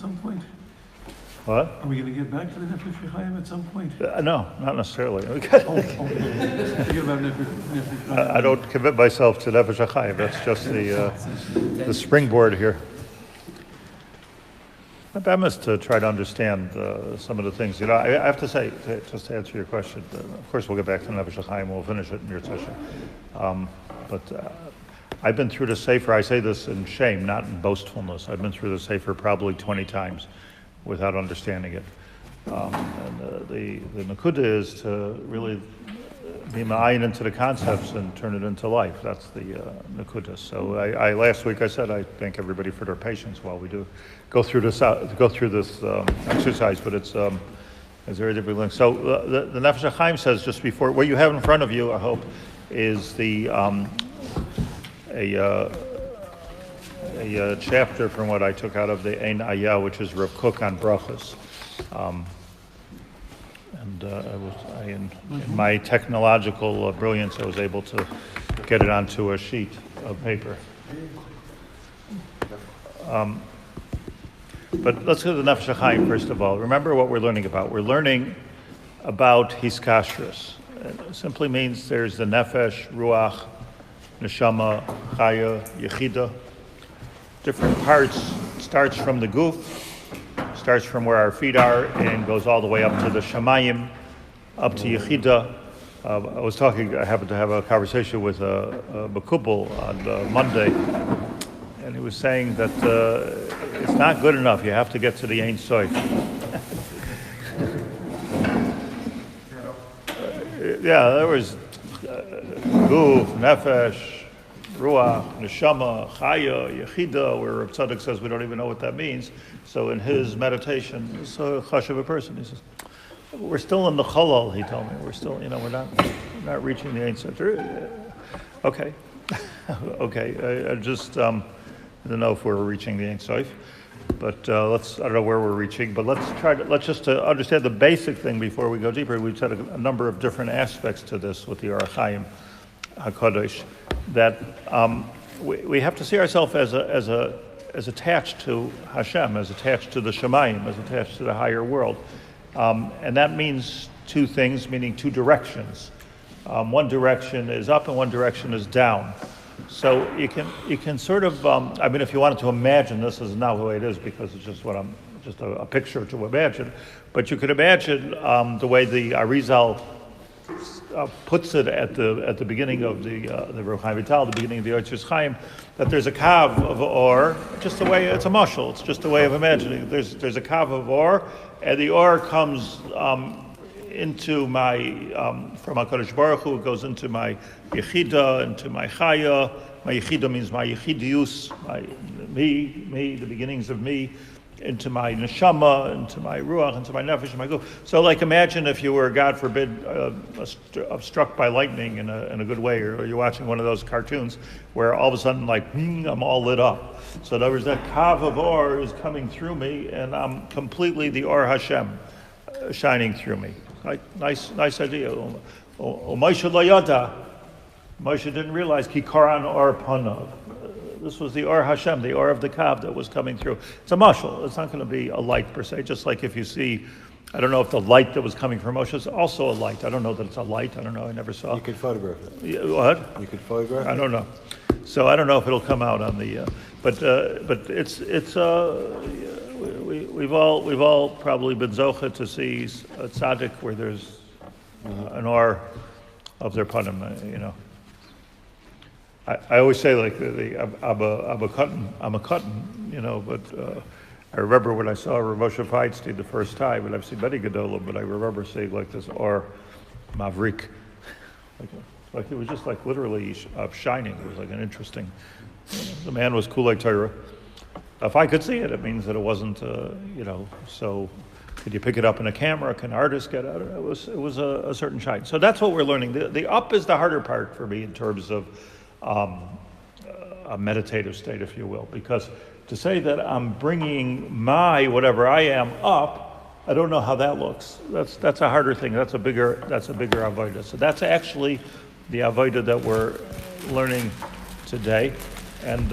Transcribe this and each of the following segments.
some point? What? Are we going to get back to the Nefesh Hachaim at some point? No, not necessarily. Forget about Nefesh Hachaim. I don't commit myself to Nefesh Hachaim. That's just the springboard here. My best is to try to understand some of the things. You know, I have to say, just to answer your question, of course we'll get back to Nefesh Hachaim, we'll finish it in your session. But I've been through the sefer, I say this in shame, not in boastfulness. I've been through the sefer probably 20 times without understanding it. And the nakuda is to really be ma'ayin into the concepts and turn it into life. That's the nakuda. So I last week I said I thank everybody for their patience while we do go through this exercise, but it's very difficult. So the Nefesh Hachaim says just before, what you have in front of you, I hope, is the a chapter from what I took out of the Ein Ayah, which is Rav Kook on brachas. In my technological brilliance, I was able to get it onto a sheet of paper. But let's go to the Nefesh Hachaim first of all. Remember what we're learning about. We're learning about hiskashrus. It simply means there's the nefesh, ruach, neshama, chaya, yechida. Different parts. Starts from the guf, starts from where our feet are, and goes all the way up to the shamayim, up to yechida. I happened to have a conversation with a Makubal on Monday, and he was saying that it's not good enough. You have to get to the Ein Sof. Yeah, there was guf, nefesh, ruach, neshama, chaya, yechida, where Reb Tzadok says we don't even know what that means. So in his meditation, he's a chashuv person. He says, we're still in the Kollel, he told me. We're still, we're not reaching the Ein Sof. Okay. Okay. I just don't know if we're reaching the Ein Sof. But I don't know where we're reaching, but let's just understand the basic thing before we go deeper. We've said a number of different aspects to this with the Or HaChaim HaKadosh, that we have to see ourselves as attached to Hashem, as attached to the Shemayim, as attached to the higher world. And that means two things, meaning two directions. One direction is up and one direction is down. So you can sort of, if you wanted to imagine, this is not the way it is because it's just a picture to imagine, but you could imagine the way the Arizal puts it at the beginning of the Rav Chaim Vital, the beginning of the Orthodox Chaim, that there's a kav of or, just the way, it's a mashal, it's just a way of imagining. There's a kav of or, and the or comes into my, from HaKadosh Baruch Hu, it goes into my yechida, into my chaya. My yechida means my yechidius, me, the beginnings of me, into my neshama, into my ruach, into my nefesh, my guf. So like imagine if you were, God forbid, struck by lightning in a good way, or you're watching one of those cartoons where all of a sudden I'm all lit up. So in other words, that kav of or is coming through me and I'm completely the Or Hashem shining through me. Nice idea. Moshe lo yada. Moshe didn't realize ki karan or panav. This was the Or Hashem, the Or of the Kav that was coming through. It's a mashal. It's not going to be a light per se. Just like if you see, I don't know if the light that was coming from Moshe is also a light. I don't know that it's a light. I don't know. I never saw. You could photograph it. Yeah, what? You could photograph it. I don't know. So I don't know if it'll come out on the. But it's we've all probably been zocha to see a tzaddik where there's an Or of their panim. I always say like I'm a cotton, but I remember when I saw Rav Moshe Feinstein the first time, and I've seen many Gedolim, but I remember seeing like this Or Mavrik, like it was just like literally shining. It was like an interesting. The man was cool like Torah. If I could see it, it means that it wasn't, So, could you pick it up in a camera? Can artists get out of it? It was a certain shine. So that's what we're learning. The up is the harder part for me in terms of a meditative state, if you will, because to say that I'm bringing my whatever I am up, I don't know how that looks. That's a harder thing. That's a bigger avodah. So that's actually the avodah that we're learning today, and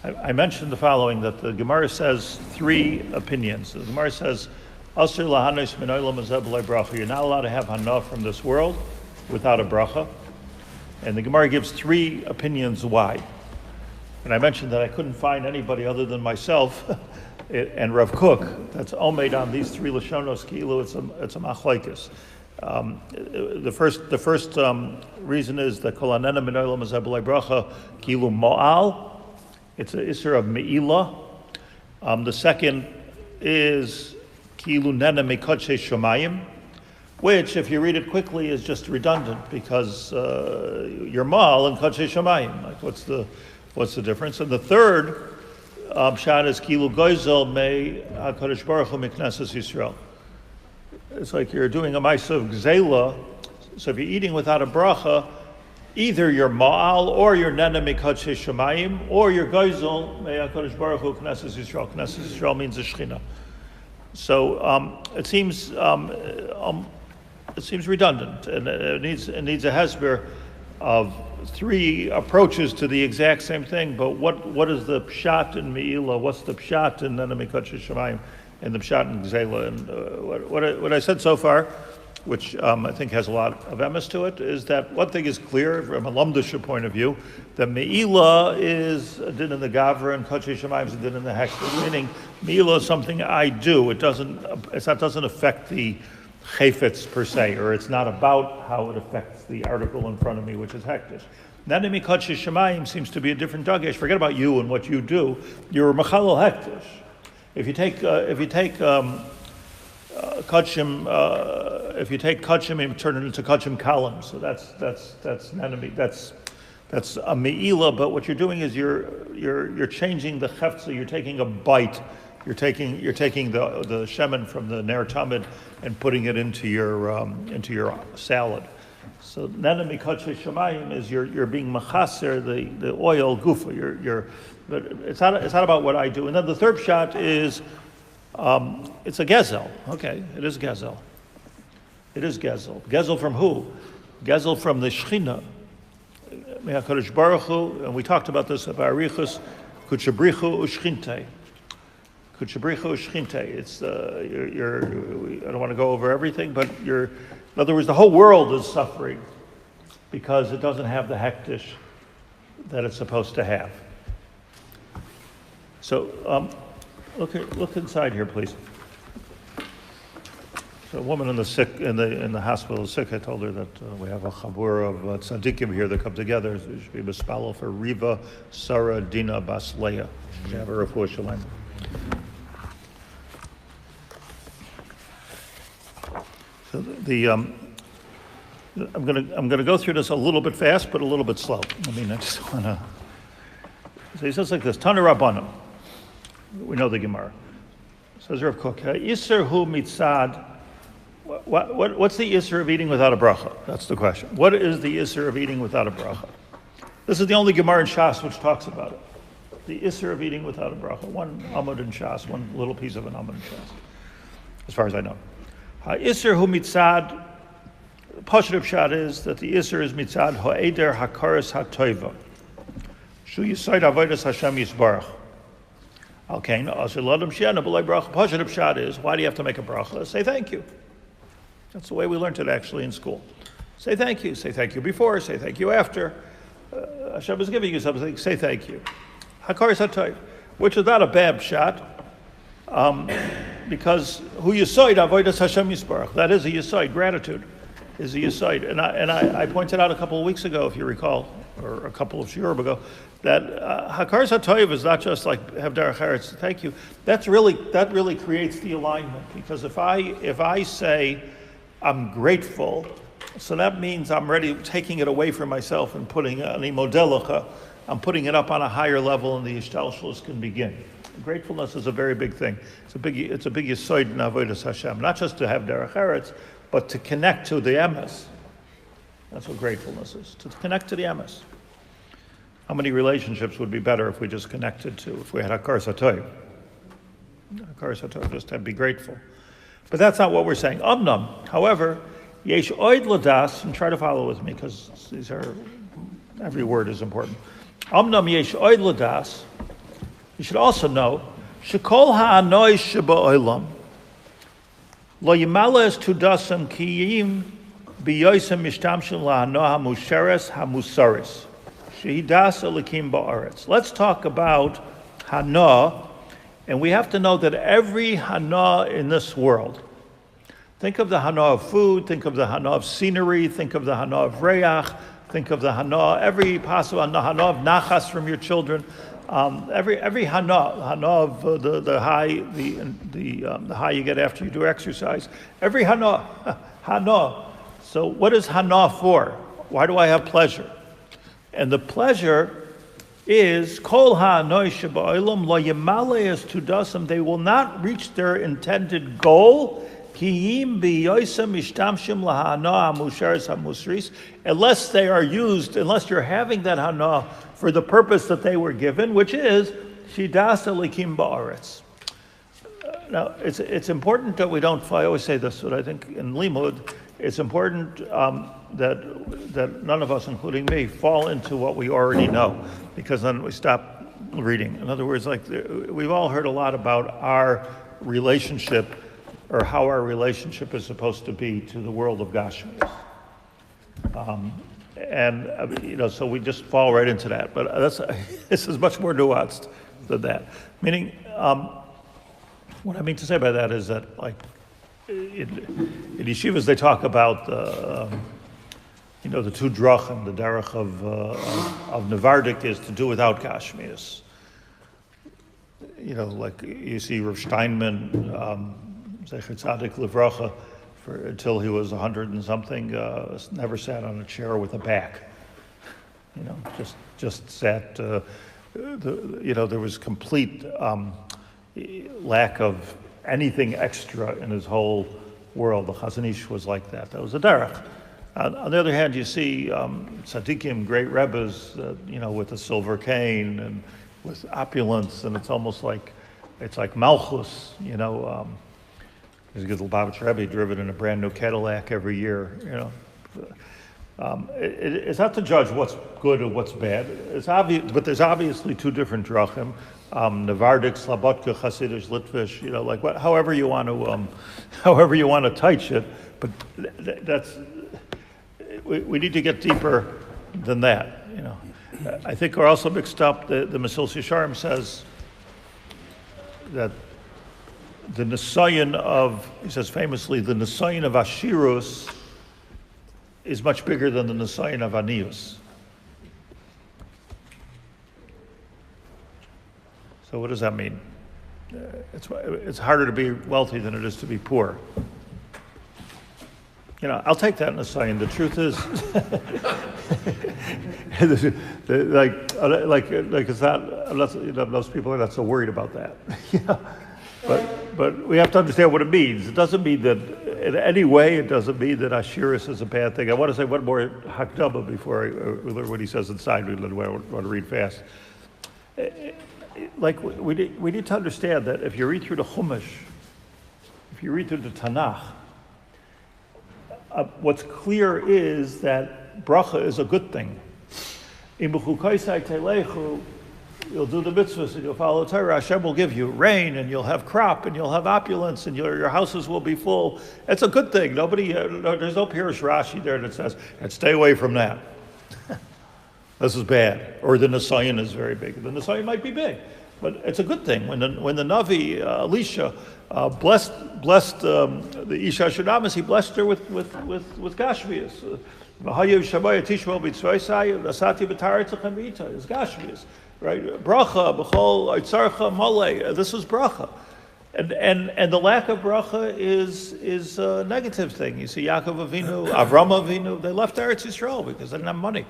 I mentioned the following, that the Gemara says three opinions. The Gemara says, Asr lahanos min olam hazeh b'lei bracha. You're not allowed to have hana from this world without a bracha. And the Gemara gives three opinions why. And I mentioned that I couldn't find anybody other than myself and Rav Kook that's omed on these three lashonos. Ki'ilu, it's a machlokes. The first reason is that kol hanena min olam hazeh b'lei bracha ki'ilu mo'al. It's an isser of me'ilah. The second is ki'ilu nena mikodshe shomayim, which, if you read it quickly, is just redundant because you're mal and kodshe shomayim. Like, what's the difference? And the third shot is ki'ilu goizel me hakadosh baruch hu miknesses Yisrael. It's like you're doing a ma'aseh of gzela. So if you're eating without a bracha, either you're ma'al or you're nena mikodshe shomayim, or you're goizel me hakadosh baruch hu knesses Yisrael. Knesses Yisrael means a shechina. So it seems redundant, and it needs a hesber of three approaches to the exact same thing. But what is the pshat in me'ilah? What's the pshat in nena mikodshe shomayim, and the pshat in gzela? And what I said so far, which I think has a lot of emes to it, is that one thing is clear from a lumdisha point of view, that me'ilah is a din in the gavra and kodshe shomayim is a din in the hektish, meaning me'ilah is something I do. It doesn't affect the chayfetz per se, or it's not about how it affects the article in front of me, which is hektish. Nena mikodshe shomayim seems to be a different dagesh. Forget about you and what you do. You're mechalel hektish. If you take kachim and turn it into kachim columns, so that's a me'ilah. But what you're doing is you're changing the hefza. You're taking a bite. You're taking the shemen from the ner tamid and putting it into your salad. So nena mikodshe shomayim is you're being machaser the oil gufa. But it's not about what I do. And then the third shot is it's a gezel. Okay, it is gezel. It is gezel. Gezel from who? Gezel from the Shechina. Me'akadosh Baruch Hu, and we talked about this about Arichus, Kutchabrichu Ushchinte. Kutchabrichu Ushchinte. It's I don't want to go over everything, but in other words, the whole world is suffering because it doesn't have the hektish that it's supposed to have. So look inside here, please. So a woman in the hospital is sick. I told her that we have a chabur of tzaddikim here that come together. So we should be mispalel for Riva, Sarah, Dina, Bas Leah. We have a refuah shalem. So I'm gonna go through this a little bit fast, but a little bit slow. I just wanna. So he says like this: Tana Rabbanim. We know the Gemara. Says Rav Kook, Isser hu mitzad. What's the Isser of eating without a bracha? That's the question. What is the Isser of eating without a bracha? This is the only Gemara in Shas which talks about it. The Isser of eating without a bracha. One amud in Shas, one little piece of an amud in Shas, as far as I know. Isser hu mitzad. Pashut pshat is that the Isser is mitzad ho'eder hakaras ha'toiva. Shu yisoid avodas Hashem yisbarach. Okay, no, Pashut pshat is, why do you have to make a bracha? Say thank you. That's the way we learned it actually in school. Say thank you. Say thank you before. Say thank you after. Hashem is giving you something. Say thank you. Hakaras ha'toiv, which is not a bad pshat, because hu yisoid avodas Hashem yisbarach. That is a yisoid. Gratitude is a yisoid. And I pointed out a couple of weeks ago, if you recall, or a couple of shiurim ago, that hakaras ha'toiv is not just like have derech eretz, thank you. That really creates the alignment, because if I say I'm grateful, so that means I'm ready taking it away from myself and putting ani modelacha. I'm putting it up on a higher level, and the ishtalshlus can begin. Gratefulness is a very big thing. It's a big yisoid in avodas Hashem, not just to have derech eretz, but to connect to the emes. That's what gratefulness is, to connect to the emes. How many relationships would be better if we just connected to, if we had hakaras ha'toiv? Hakaras ha'toiv, just to be grateful. But that's not what we're saying. Amnam, however, yesh oid ladas, and try to follow with me, because every word is important. Amnam yesh oid ladas, You should also know, Shekol ha'anoi sheba'olam, lo yimales tudasam kiyim biyoisem mishtamshim la'anoa hamusheres hamusaris. Shehidas elikim ba'aretz. Let's talk about hana, and we have to know that every hana in this world, think of the hana of food, think of the hana of scenery, think of the hana of reach, think of the hana, every possible hana of nachas from your children, every hana of the high you get after you do exercise, every hana. So what is hana for? Why do I have pleasure? And the pleasure is kol ha'anoi sheba'olam lo yimales tudasam. They will not reach their intended goal unless they are used, unless you're having that hana for the purpose that they were given, which is shidas elikim ba'aretz. Now, it's important that we don't, I always say this, but I think in limud, it's important that none of us, including me, fall into what we already know, because then we stop reading. In other words, like we've all heard a lot about our relationship, or how our relationship is supposed to be to the world of Gashmias. So we just fall right into that. But this is much more nuanced than that. Meaning, what I mean to say by that is that, like, in yeshivas they talk about the two drachim, the derech of Nevardik is to do without Gashmias. Like you see Rav Steinman, Zecher Tzadik Livracha, until he was 100 and something, never sat on a chair with a back. Just sat. There was complete lack of anything extra in his whole world. The Chazon Ish was like that. That was a derech. On the other hand, you see tzaddikim, great rebbes, with a silver cane and with opulence, and it's almost like Malchus, There's a good Lubavitch Rebbe driven in a brand new Cadillac every year. It's not to judge what's good or what's bad. It's obvious, but there's obviously two different drachim: Nevardik, Slabotka, Hasidish, Litvish. However you want to touch it. But that's we need to get deeper than that. I think we're also mixed up. The Mesil Shiurim says that the Nisayan he says famously, the Nisayan of Ashirus is much bigger than the Nisayan of Anius. So what does that mean? It's harder to be wealthy than it is to be poor. I'll take that Nisayan. The truth is, it's not. Most people are not so worried about that. But we have to understand what it means. It doesn't mean that in any way. It doesn't mean that Ashirus is a bad thing. I want to say one more hakdama before we learn what he says inside. We want to read fast. We need to understand that if you read through the Chumash, if you read through the Tanakh, what's clear is that bracha is a good thing. You'll do the mitzvahs and you'll follow the Torah. Hashem will give you rain and you'll have crop and you'll have opulence and your houses will be full. It's a good thing. There's no Pirush Rashi there that says, and stay away from that. This is bad. Or the Nisayan is very big. The Nisayan might be big, but it's a good thing. When the Navi, Elisha, blessed the Isha Shunamis, he blessed her with Gashmias. Is Gashmias. Right, bracha, b'chol, itzarcha, malei. This is bracha, and the lack of bracha is a negative thing. You see, Yaakov Avinu, Avram Avinu, they left Eretz Yisrael because they didn't have money.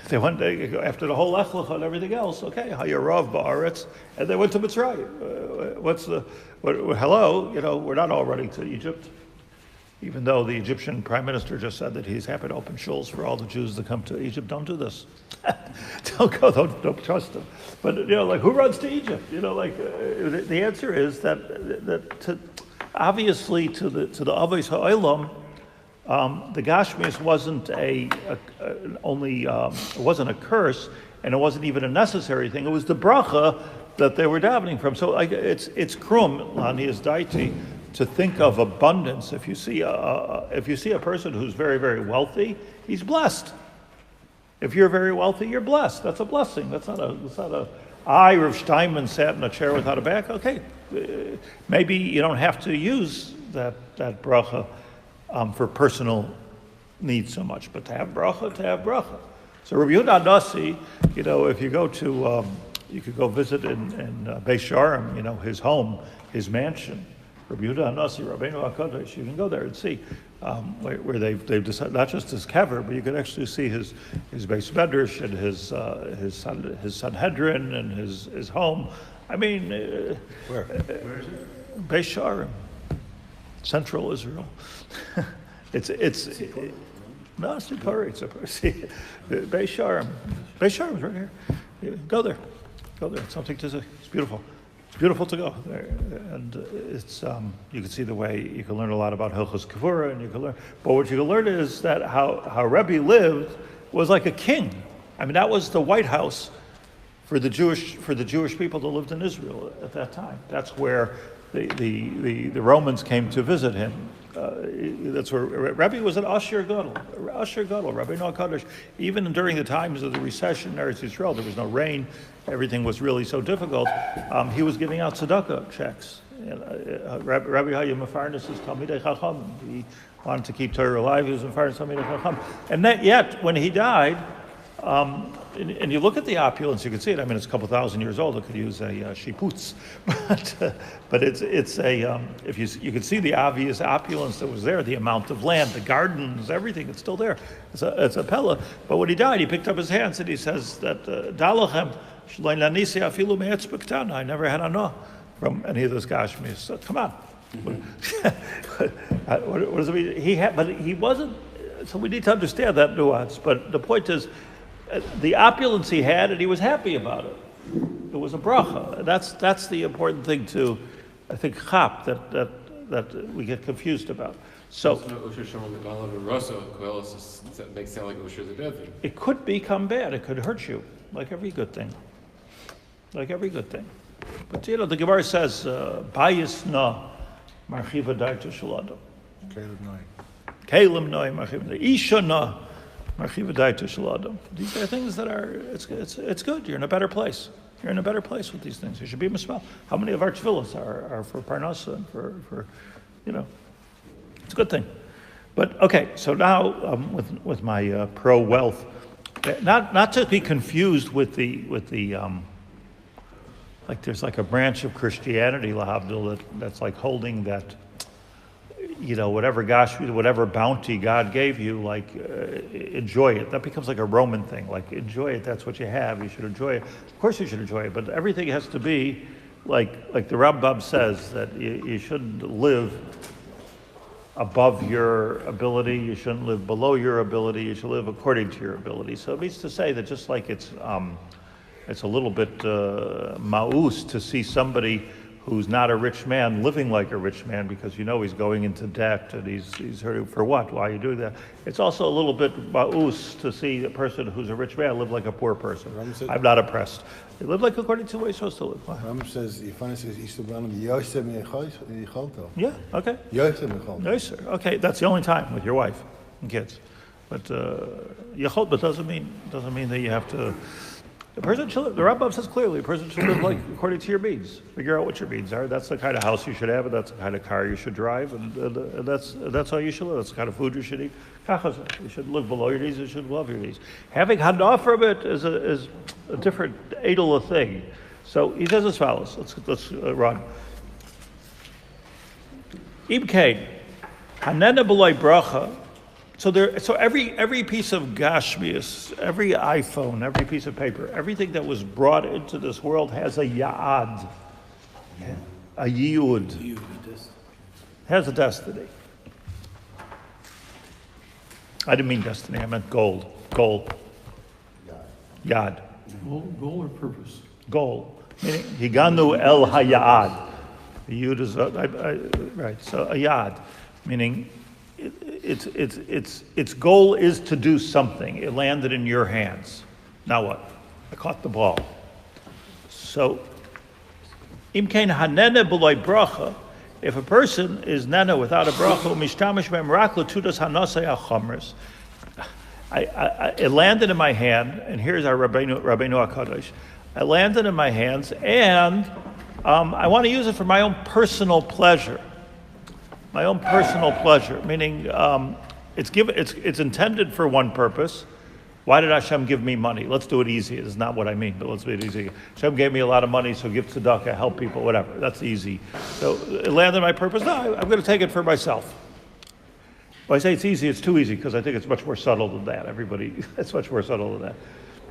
They went after the whole Lech Lecha and everything else. Okay, Hayarav ba'aretz, and they went to Mitzrayim. Hello, we're not all running to Egypt. Even though the Egyptian prime minister just said that he's happy to open shuls for all the Jews that come to Egypt. Don't do this. Don't go. Don't trust them. But who runs to Egypt? The answer is that obviously to the Avos Ha'olam, the Gashmias wasn't it wasn't a curse, and it wasn't even a necessary thing. It was the bracha that they were davening from. So it's krum lani is daiti to think of abundance. If you see a person who's very, very wealthy, he's blessed. If you're very wealthy, you're blessed. That's a blessing. That's not a. I, Rav Steinman, sat in a chair without a back. Okay, maybe you don't have to use that bracha for personal needs so much, but to have bracha. So Rabbi Yehuda Nasi, if you go to, you could go visit in Beis Sharim, his home, his mansion. Rabbi Yehuda Nasi, Rabbeinu HaKadosh, you can go there and see where they've decided, not just his kever, but you can actually see his Beis Medrash and his Sanhedrin and his home. I mean, where is it? Beis Sharim, Central Israel. it's no, it's Sipari. Beis Sharim. Beis Sharim is right here. Go there. It's something to see. It's beautiful. It's beautiful to go there, and it's you can see the way you can learn a lot about Hilchos Kavura, and you can learn. But what you can learn is that how Rebbe lived was like a king. I mean, that was the White House for the Jewish people that lived in Israel at that time. That's where the Romans came to visit him. That's where Rebbe was an Asher Gadol, Rabbi Kadosh. Even during the times of the recession in Eretz Yisrael, there was no rain. Everything was really so difficult. He was giving out tzedakah checks. Rabbi Hayim Mefarnes is Talmidei Chacham. He wanted to keep Torah alive. He was Mefarnes Talmidei Chacham. And yet, when he died, and you look at the opulence, you can see it. I mean, it's a couple thousand years old. It could use a shiputz, but it's if you can see the obvious opulence that was there, the amount of land, the gardens, everything. It's still there. It's a pella. But when he died, he picked up his hands and he says that Dalachem shlein lanisi afilu me'etz b'ktana. I never had anah from any of those Gashmis. So come on. What does it mean? He had, but he wasn't. So we need to understand that nuance. But the point is, the opulence he had, and he was happy about it. It was a bracha. That's the important thing to, I think, chap that we get confused about. So makes sound like Usher is a bad thing. It could become bad. It could hurt you, like every good thing. But the Gemara says, "Bayis na marchiva daita shalada." Kalim noi marchiva isha na. These are things that are, it's good. You're in a better place. You're in a better place with these things. You should be mismal. How many of our tefillos are for parnasa and for it's a good thing. But okay, so now with my pro wealth, not to be confused with the like there's like a branch of Christianity, lahavdil, that's like holding that. Whatever bounty God gave you, enjoy it. That becomes like a Roman thing. Like, enjoy it. That's what you have. You should enjoy it. Of course, you should enjoy it. But everything has to be like the Rambam says that you shouldn't live above your ability. You shouldn't live below your ability. You should live according to your ability. So it means to say that just like it's a little bit ma'us to see somebody who's not a rich man living like a rich man because he's going into debt and he's hurting for what? Why are you doing that? It's also a little bit ba'us to see a person who's a rich man live like a poor person. I'm not oppressed. They live like according to the way you're supposed to live. Ram says, Yifan says, yeah, okay. Yoser. Okay, that's the only time with your wife and kids. But Yechol doesn't mean that you have to. The Rambam says clearly, a person should live like according to your means. Figure out what your means are. That's the kind of house you should have, and that's the kind of car you should drive, and that's how you should live. That's the kind of food you should eat. You should live below your needs. You should love your needs. Having hanah from it is a different edel thing. So he says as follows. Let's run. Ibkain hanena b'loy bracha. So every piece of gashmius, every iPhone, every piece of paper, everything that was brought into this world has a ya'ad, a yiyud, has a destiny. I didn't mean destiny, I meant goal. Yad. Goal or purpose? Goal. Meaning, higanu el haya'ad. The yud is, right, so a yad, meaning, its goal is to do something. It landed in your hands. Now what? I caught the ball. So Im kein hanene b'loy bracha, if a person is nana without a bracha, mishtamish b'hem rak l'tudas hanasei hachomris. It landed in my hand, and here's our Rabbeinu HaKadosh. I landed in my hands, and I want to use it for my own personal pleasure. My own personal pleasure, meaning it's intended for one purpose. Why did Hashem give me money? Let's do it easy. It's not what I mean, but let's do it easy. Hashem gave me a lot of money, so give tzedakah, help people, whatever. That's easy. So it landed my purpose. No, I'm going to take it for myself. When I say it's easy, it's too easy, because I think it's much more subtle than that. It's much more subtle than that.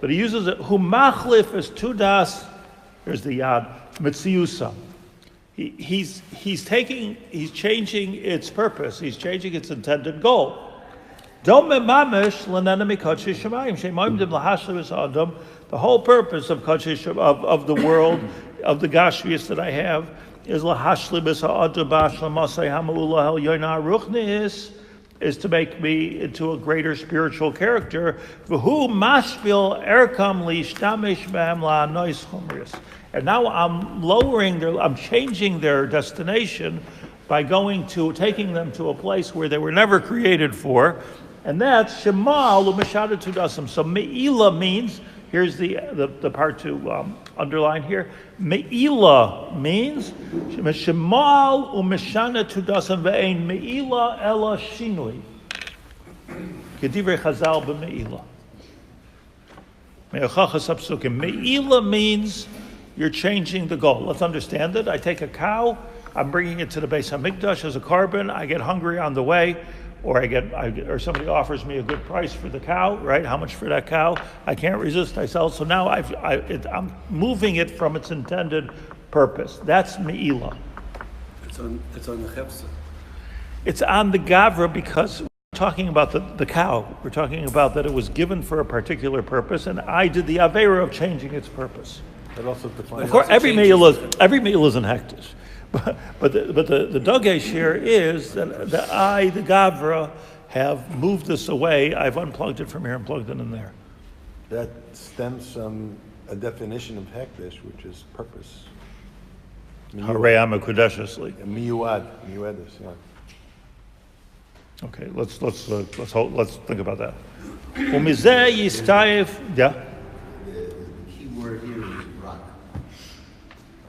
But he uses it, hu machlif is tudas, here's the yad, mitziusa. He's changing its purpose. He's changing its intended goal. The whole purpose of of the world, of the gashmius that I have, is to make me into a greater spiritual character. And now I'm changing their destination by taking them to a place where they were never created for. And that's Shema L'Meshada Tudasam. So Me'ila means, here's the part to underline here. Me'ila means Shema L'Meshada Tudasam Ve'ein Me'ila Ela Shinui. Kedivrei Chazal b'Me'ila. Me'achachas Hapsukim. Me'ila means you're changing the goal. Let's understand it. I take a cow, I'm bringing it to the Beis HaMikdash as a carbon. I get hungry on the way, or somebody offers me a good price for the cow, right? How much for that cow? I can't resist. I sell. So now I'm moving it from its intended purpose. That's me'ila. It's on the chefza. It's on the gavra because we're talking about the cow. We're talking about that it was given for a particular purpose, and I did the avera of changing its purpose. That also defines. Of course, every meal is an hektish. But the dogesh here is that the gavra, have moved this away. I've unplugged it from here and plugged it in there. That stems from a definition of hektish, which is purpose. Harayam kudeshesli. Miyuadis, yeah. Okay, let's think about that. Umizeh yistayef, yeah. The key word here is rock,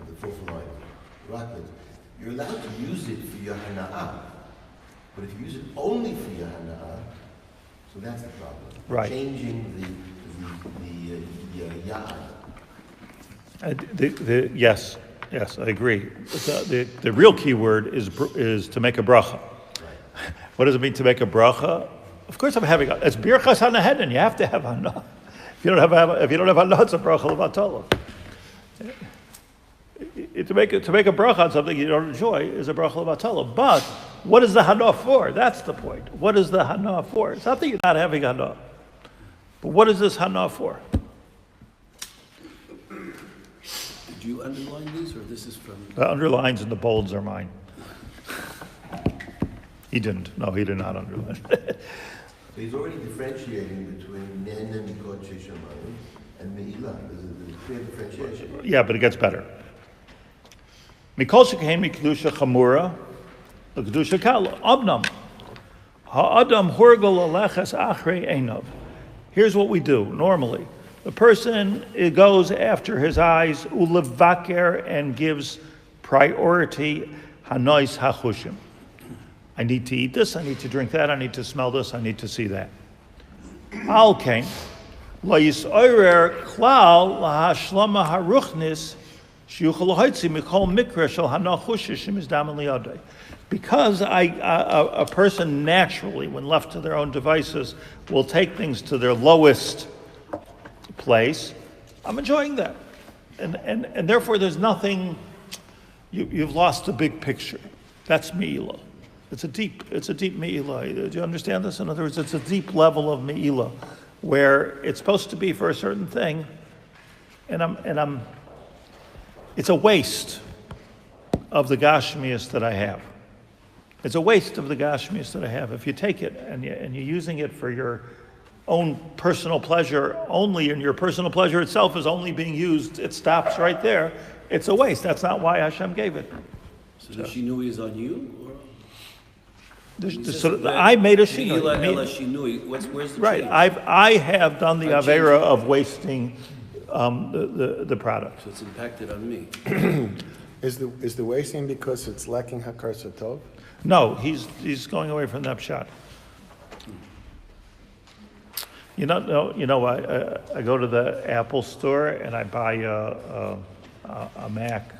of the fourth line. Rock means you're allowed to use it for your hana'ah, but if you use it only for your hana'ah, so that's the problem. Right. Changing the ya'ad. Yes, I agree. The real key word is to make a bracha. Right. What does it mean to make a bracha? Of course, it's birchas hanahedin. You have to have hana. If you don't have hana, it's a bracha levatala. To make a bracha on something you don't enjoy is a bracha levatala. But what is the hana for? That's the point. What is the hana for? It's not that you're not having hana, but what is this hana for? Did you underline these, or this is from? The underlines and the bolds are mine. He didn't. No, he did not underline. So he's already differentiating between nen and mikot sheishamayim and me'ilah. There's a clear differentiation. Yeah, but it gets better. Mikol shekain mikdusha chamura, l'kedusha kala. Abnam. Ha'adam horgol aleches achrei einav. Here's what we do normally. The person goes after his eyes, ulevaker, and gives priority hanois hachushim. I need to eat this, I need to drink that, I need to smell this, I need to see that. Al kain, lo yisoirer klal lahashlama haruchnis shiyuchal haitzi mikol mikra shel hanachushish mizdam liyadei. Because a person naturally, when left to their own devices, will take things to their lowest place, I'm enjoying that. And therefore there's nothing, you've lost the big picture. That's me'ilah. It's a deep me'ilah. Do you understand this? In other words, it's a deep level of me'ilah where it's supposed to be for a certain thing, and it's a waste of the gashmias that I have. It's a waste of the gashmias that I have. If you take it and you're using it for your own personal pleasure only, and your personal pleasure itself is only being used, it stops right there, it's a waste. That's not why Hashem gave it. So the shinui is on you? I made a shinui. Where's the Right, change? I have done the I avera changed it. of wasting the product. So it's impacted on me. Is the wasting because it's lacking hakar satov? No, he's going away from that shot. You know, I go to the Apple store and I buy a Mac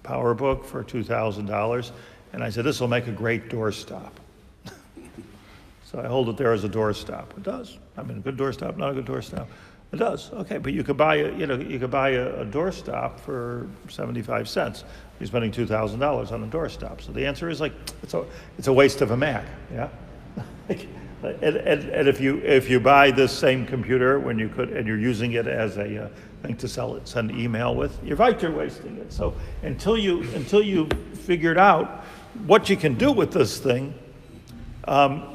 PowerBook for $2,000, and I said, this will make a great doorstop. So I hold it there as a doorstop. It does. I mean, a good doorstop, not a good doorstop. It does. Okay, but you could buy a doorstop for 75 cents. You're spending $2,000 on a doorstop. So the answer is like it's a waste of a Mac. Yeah. And if you buy this same computer when you could, and you're using it as a thing to send email with, you're right, you're wasting it. So until you figured out what you can do with this thing,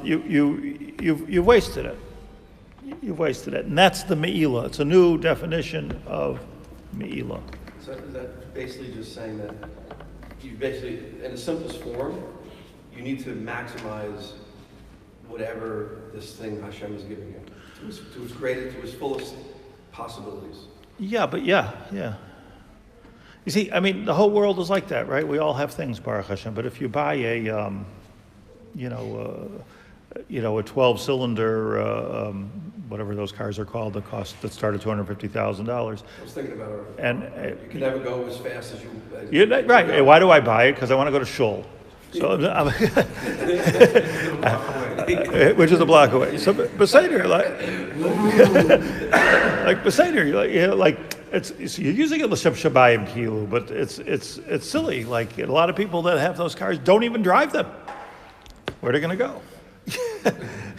you've wasted it. You've wasted it, and that's the me'ilah. It's a new definition of me'ilah. So is that basically just saying that you basically, in the simplest form, you need to maximize whatever this thing Hashem is giving you to its greatest, to its fullest possibilities? Yeah. You see, I mean, the whole world is like that, right? We all have things, Baruch Hashem. But if you buy a 12-cylinder, whatever those cars are called, that start at $250,000. I was thinking about it. And you can never go as fast as you. right. Hey, why do I buy it? Because I want to go to Shul. So, which is a block away. So, Beseder, like Beseder, so you're using it l'shem shabayim kilu, but it's silly. Like a lot of people that have those cars don't even drive them. Where are they going to go?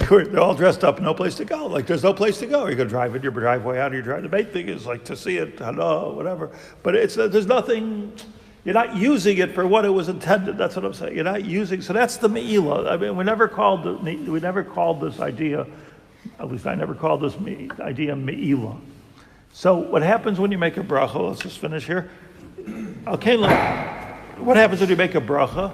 They're all dressed up, no place to go. Like there's no place to go. You're going to drive in your driveway out of your driveway. The main thing is like to see it, hello, whatever. But there's nothing. You're not using it for what it was intended. That's what I'm saying. You're not using. So that's the me'ilah. I mean, we never called this idea. At least I never called this idea me'ilah. So what happens when you make a bracha? Let's just finish here. Okay, what happens when you make a bracha?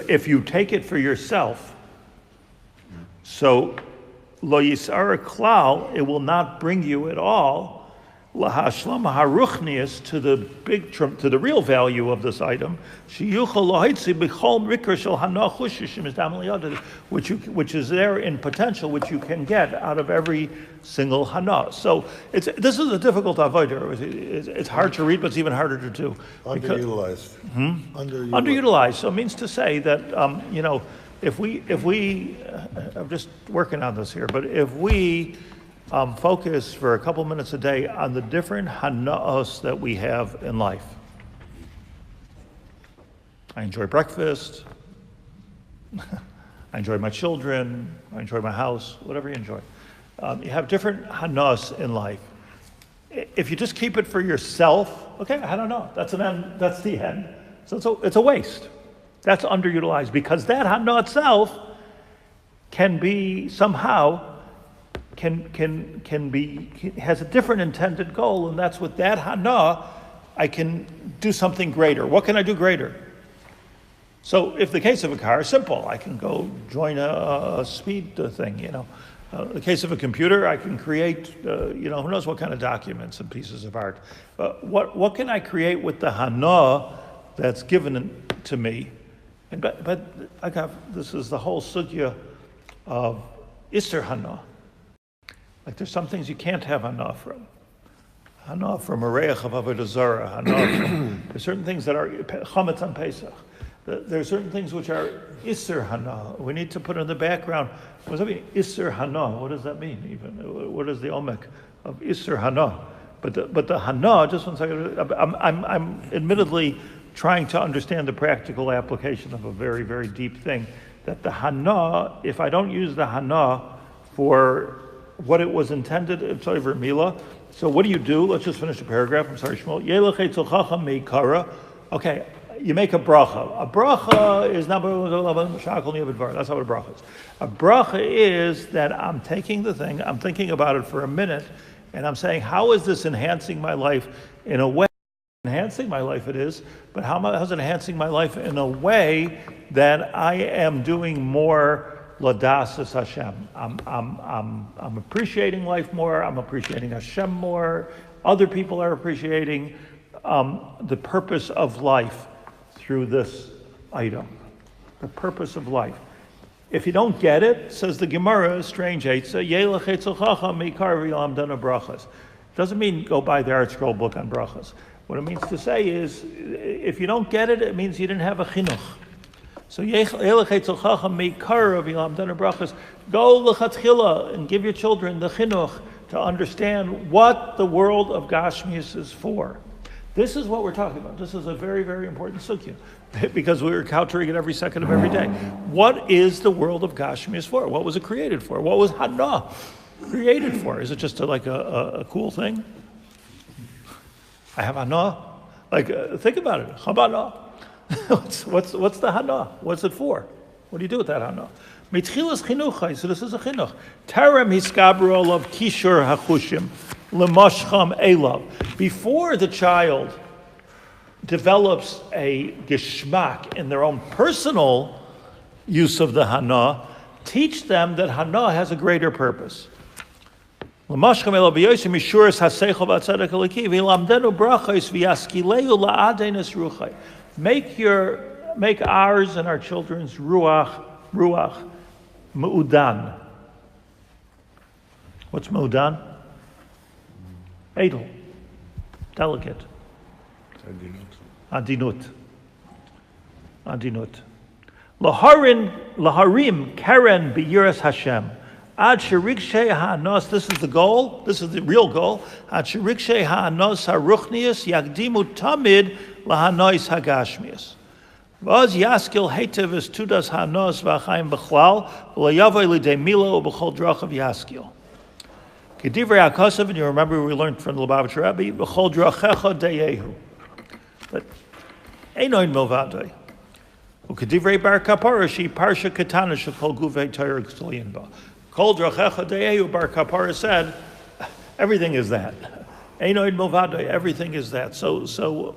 If you take it for yourself, so lo yisara klal, it will not bring you at all lahashlam haruchnius to the real value of this item. Which is there in potential, which you can get out of every single hana. So this is a difficult avodah. It's hard to read, but it's even harder to do. Underutilized. Underutilized. So it means to say that if we I'm just working on this here, but if we focus for a couple minutes a day on the different hana'os that we have in life. I enjoy breakfast. I enjoy my children. I enjoy my house. Whatever you enjoy. You have different hana'os in life. If you just keep it for yourself, okay, I don't know. That's an end. That's the end. So it's a waste. That's underutilized because that hana itself can be somehow has a different intended goal, and that's with that hana, I can do something greater. What can I do greater? So if the case of a car is simple, I can go join a speed thing, the case of a computer, I can create, who knows what kind of documents and pieces of art. What can I create with the hana that's given to me? But this is the whole sugya of Isser hana. Like there's some things you can't have hana from. Hana from a reich of avodah zarah. There's certain things that are chametz on Pesach. There are certain things which are Isser hana. We need to put in the background. What does that mean? Isser hana. What does that mean? Even what is the omek of Isser hana? But the hana. Just one second. I'm admittedly trying to understand the practical application of a very, very deep thing. That the hana, if I don't use the hana for what it was intended, it's over Mila. So what do you do? Let's just finish the paragraph. I'm sorry, Shmuel. Okay, you make a bracha. A bracha is not, that's not what a bracha is. A bracha is that I'm taking the thing, I'm thinking about it for a minute, and I'm saying, how is this enhancing my life in a way? Enhancing my life it is, but how is it enhancing my life in a way that I am doing more ladasas Hashem? I'm appreciating life more, I'm appreciating Hashem more, other people are appreciating the purpose of life through this item. The purpose of life. If you don't get it, says the Gemara, strange eitzah, yelech etzel chacham meikar v'yam dana brachas. Doesn't mean go buy the Art Scroll book on brachas. What it means to say is, if you don't get it, it means you didn't have a chinuch. So yelech etzel chacham meikar v'yam dana brachas. Go lechatchila and give your children the chinuch to understand what the world of Gashmius is for. This is what we're talking about. This is a very, very important sugya because we're encountering it every second of every day. What is the world of Gashmius for? What was it created for? What was Hana created for? Is it just a cool thing? I have Hana. Think about it. Habana. What's the Hana? What's it for? What do you do with that Hana? Mitchilas chinuchai, so this is a chinuch. Terem hiskabru olav kishur hachushim lemashcham elav. Before the child develops a geschmack in their own personal use of the hana, teach them that hana has a greater purpose. Lemashcham elav b'yosim mishuras haseichel v'atzedek eliki v'lamdenu brachos v'yaskileu la'adenes ruchai. Make ours and our children's ruach Ma'udan. What's Ma'udan? Edel. Delicate. Adinut. Laharim keren biyiras Hashem. Ad sherikshe ha'anos, this is the goal, this is the real goal. Ad sherikshe ha'anos ha'ruchnius yagdimu tamid lahanois hagashmius. Vaz yaskil hetev is tudas hanos v'achaim b'chlal v'layavoy lidei milo b'chol drachav yaskil. Kedivrei HaKosav, and you remember we learned from the Lubavitcher Rebbe, b'chol drachecha deyehu. But einoin milvadoi. Ukedivrei bar kapara she parsha katana shekol guvei Torah ksoliyin ba. Kol drachecha deyehu bar kapara said, everything is that. Einoin milvadoi, everything is that. So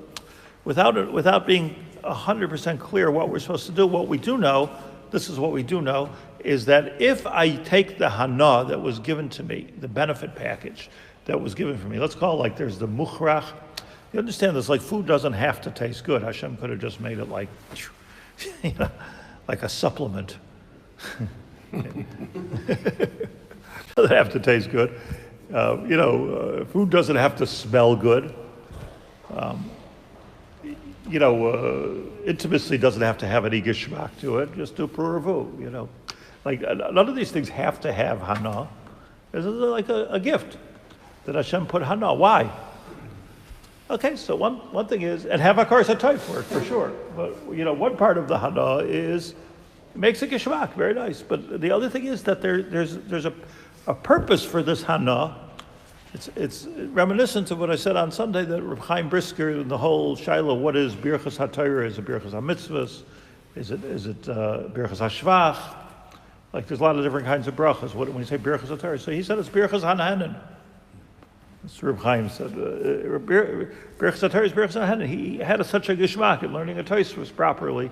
without being 100% clear what we're supposed to do. What we do know, this is what we do know, is that if I take the hana that was given to me, the benefit package that was given for me, let's call it like there's the mukhrach. You understand this, like food doesn't have to taste good. Hashem could have just made it like, like a supplement. It doesn't have to taste good. Food doesn't have to smell good. Intimacy doesn't have to have any geschmack to it. Just do puravu, Like, none of these things have to have hana. This is like a gift that Hashem put hana. Why? Okay, so one thing is, and have a karsa type for it, for sure. But, one part of the hana is, it makes a geschmack, very nice. But the other thing is that there's a purpose for this hana. It's reminiscent of what I said on Sunday that Reb Chaim Brisker, the whole Shiloh, what is Birchas HaTorah? Is it Birchas HaMitzvahs? Is it Birchas HaShvach? Like there's a lot of different kinds of brachas. When you say Birchas HaTorah, so he said it's Birchas HaNahanan. That's what Reb Chaim said. Birchas HaTorah is Birchas HaNahanan. He had such a geschmack at learning a Tosfos properly,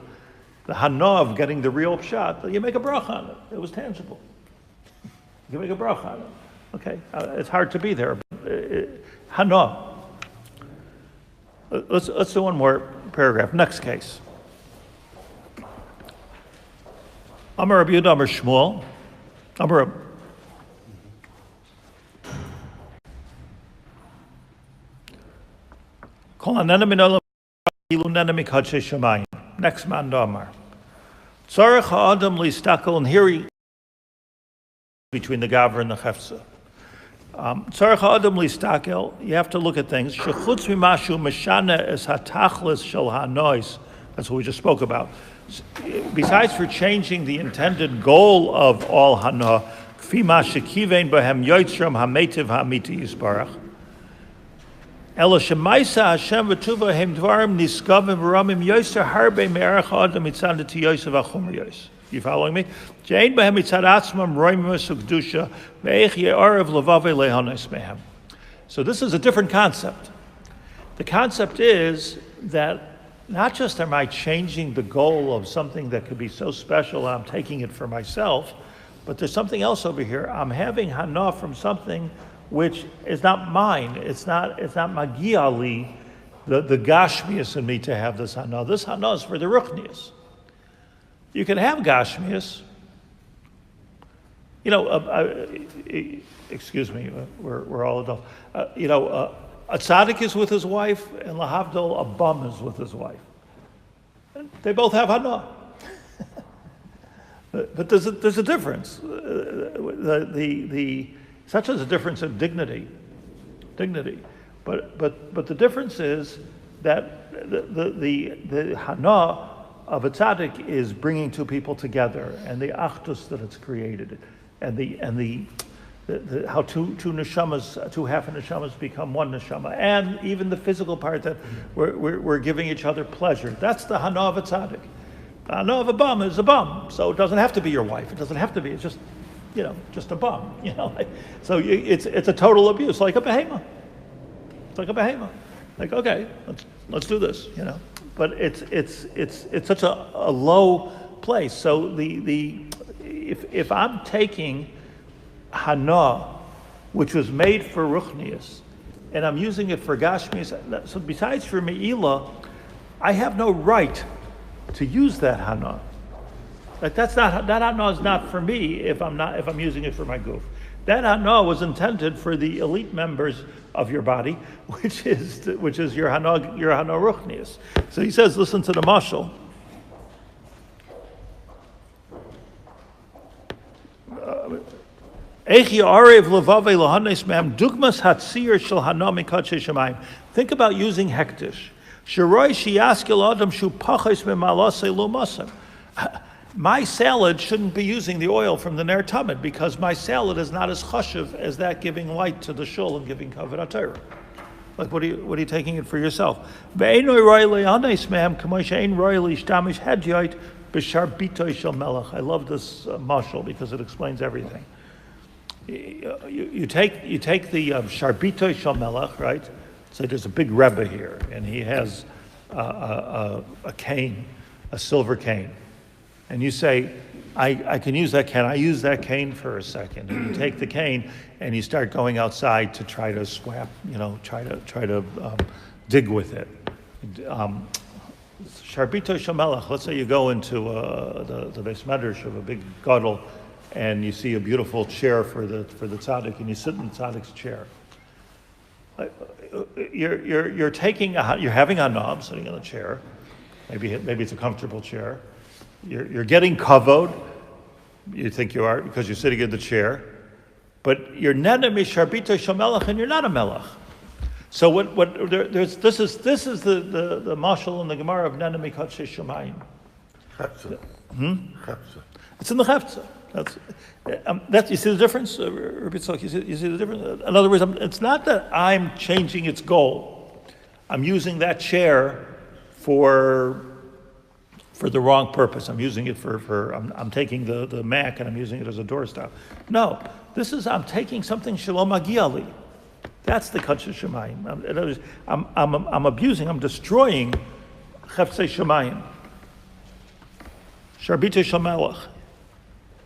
the hana of getting the real pshat, that you make a bracha on it. It was tangible. You make a bracha on it. Okay, it's hard to be there. Hana. Let's do one more paragraph. Next case. Amar Rabbi Yehuda Amar Shmuel. Amar Kol hanena min olam ilu nena mikadshei shamayim. Next man Amar. Tzarech ha'adam listakel, and here he between the Gavra and the Chefza. Tzarech ha'adam listakel, you have to look at things. Shechutz mimashu meshana es hatachlis shel hanois. That's what we just spoke about. Besides for changing the intended goal of all hana, kfi ma shekivein behem yotzram hametiv hamiti yisbarach. Ela shemaisa Hashem v'tuva hem dvarim niskavim v'ramim yoser harbe me'erach adam mitzad tiyos v'achumr yos. You following me? J'ein behem mitzad atzmam roimus u'kedusha ve'ech ye'arav levave lehanes mehem. So this is a different concept. The concept is that not just am I changing the goal of something that could be so special, I'm taking it for myself, but there's something else over here. I'm having hana from something which is not mine. It's not magia li, the gashmius in me to have this hana. This hana is for the ruchnius. You can have gashmius. Excuse me, we're all adults. A tzaddik is with his wife, and lahavdol, a bum is with his wife. They both have hana. But there's a difference. Such as a difference in dignity. But the difference is that the hana of a tzaddik is bringing two people together, and the achdus that it's created, and the how two neshamas, two half neshamas become one neshama, and even the physical part that we're giving each other pleasure. That's the hana of a tzaddik. The hana of a bum is a bum, so it doesn't have to be your wife. It doesn't have to be. It's just, just a bum. So it's a total abuse, like a behemoth. It's like a behemoth. Like, okay, let's do this. But it's such a low place. So if I'm taking hana, which was made for ruchnius, and I'm using it for gashmius, so besides for me'ilah, I have no right to use that hana. Like that hana is not for me if I'm using it for my goof. That hana was intended for the elite members of your body, which is your hana ruchnius. So he says, listen to the mashal. Think about using hektish. My salad shouldn't be using the oil from the Ner Tamid because my salad is not as chashuv as that giving light to the shul and giving kavod Torah. Like, what are you taking it for yourself? I love this mashal because it explains everything. You take the sharbitoi shel melech, right? So there's a big Rebbe here, and he has a cane, a silver cane, and you say, I can use that cane. I use that cane for a second, and you take the cane and you start going outside to try to swap, try to dig with it. Sharbitoi shel melech. Let's say you go into the Beis Medrash of a big gadol, and you see a beautiful chair for the tzaddik, and you sit in the tzaddik's chair. You're having a knob sitting in a chair. Maybe it's a comfortable chair. You're getting kavod. You think you are because you're sitting in the chair, but you're nena misharbita shel melech, and you're not a melech. So this is the mashal in the Gemara of nena mikatshei shemayim. Chepsa. It's in the chepsa. That's you see the difference, Rabbi Tzok? You see the difference. In other words, it's not that I'm changing its goal. I'm using that chair for the wrong purpose. I'm using it I'm taking the Mac and I'm using it as a doorstop. No, I'm taking something shalom agiali. That's the kadsha shemayim. I'm abusing. I'm destroying cheftzei shemayim. Sharbitei shel melech.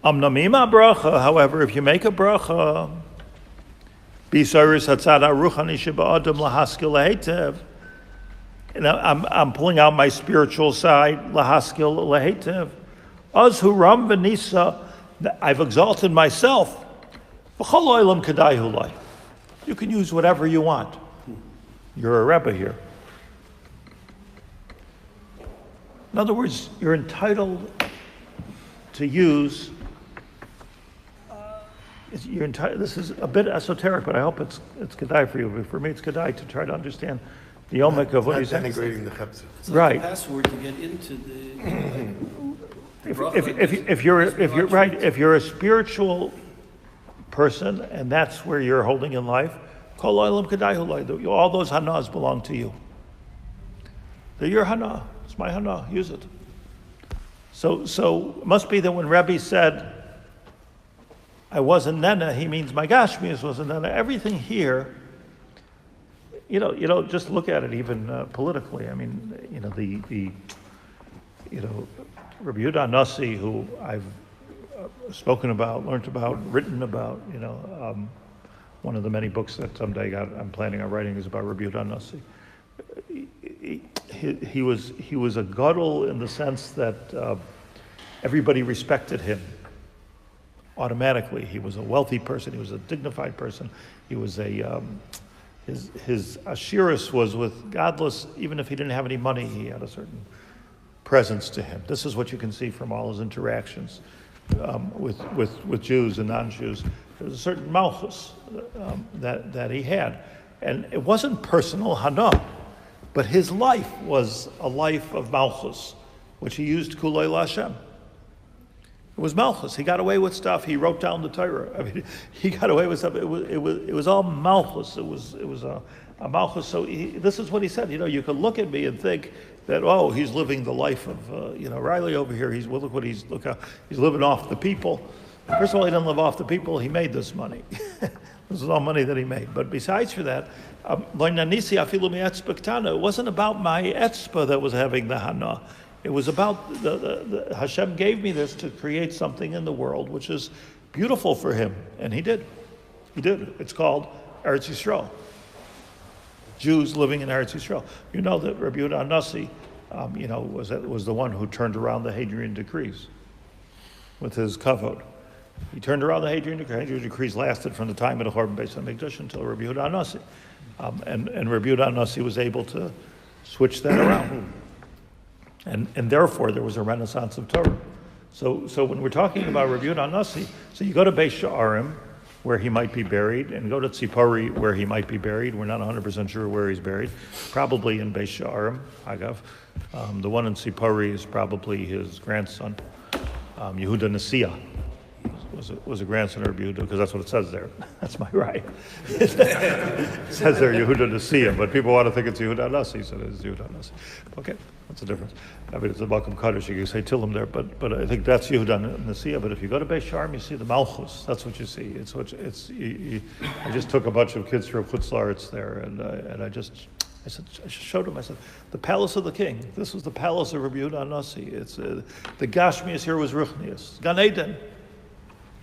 Amnamima bracha, however, if you make a bracha, bisaris hatzad aruchani sheba adam lahaskil lahetev, and I'm pulling out my spiritual side, lahaskil lahetev, az huram v'nisa, I've exalted myself, v'chol oilam kadai hulai. You can use whatever you want. You're a Rebbe here. In other words, you're entitled to use. This is a bit esoteric, but I hope it's kedai for you. But for me, it's kedai to try to understand the yomek of what he's saying. Denigrating the chepsa. It's like a password to get into the. If you're a spiritual person and that's where you're holding in life, Kol olam kedai hulai. All those hanas belong to you. They're your hana. It's my hana. Use it. So it must be that when Rebbe said, I wasn't nena, he means my gashmias wasn't nena. Everything here, just look at it even politically. I mean, Rabbi Yehuda Nasi, who I've spoken about, learned about, written about, one of the many books that someday I'm planning on writing is about Rabbi Yehuda Nasi. He was a gadol in the sense that everybody respected him automatically. He was a wealthy person. He was a dignified person. He was his ashiris was with godless. Even if he didn't have any money, he had a certain presence to him. This is what you can see from all his interactions with Jews and non-Jews. There was a certain malchus that he had, and it wasn't personal hana. But his life was a life of malchus, which he used Kollel Hashem. It was malchus. He got away with stuff. He wrote down the Torah. I mean, he got away with stuff. It was all malchus. It was a malchus. So this is what he said. You could look at me and think that he's living the life of Riley over here. He's living off the people. First of all, he didn't live off the people. He made this money. This is all money that he made. But besides for that, it wasn't about my etzpah that was having the hana. It was about the Hashem gave me this to create something in the world which is beautiful for him. And he did. He did. It's called Eretz Yisrael. Jews living in Eretz Yisrael. You know that Rabbi Yehuda Nasi, was the one who turned around the Hadrian decrees with his kavod. He turned around the Hadrian decrees. Hadrian decrees lasted from the time of the Churban Beis HaMikdash until Rabbi Yehuda Nasi. And Rabbi Yehuda Nasi was able to switch that around. And therefore, there was a renaissance of Torah. So when we're talking about Rabbi Yehuda Nasi, so you go to Beis Shiurim, where he might be buried, and go to Tzipori, where he might be buried. We're not 100% sure where he's buried. Probably in Beis Shiurim, Agav. The one in Tzipori is probably his grandson, Yehuda Nasiya. Was a grandson of Yehuda, because that's what it says there. That's my right. It says there Yehuda Nasiya, but people want to think it's Yehuda Nasi, so it's Yehuda Nasi. Okay, what's the difference? I mean, it's a Malcolm Kaddish, you can say Tillim there, but I think that's Yehuda Nasiya. But if you go to Beis Shiurim, you see the Malchus. That's what you see. I just took a bunch of kids from Chutz La'aretz there, and I showed them. I said, the palace of the king. This was the palace of Rabbi Yehuda Nasi. It's the Gashmias here was Ruchnius. Gan Eden.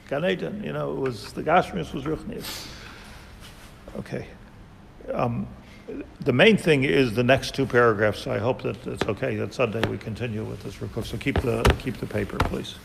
Gan Eden, it was the Gashmias was Ruchnius. Okay. The main thing is the next two paragraphs. So I hope that it's okay that Sunday we continue with this. So keep the paper, please.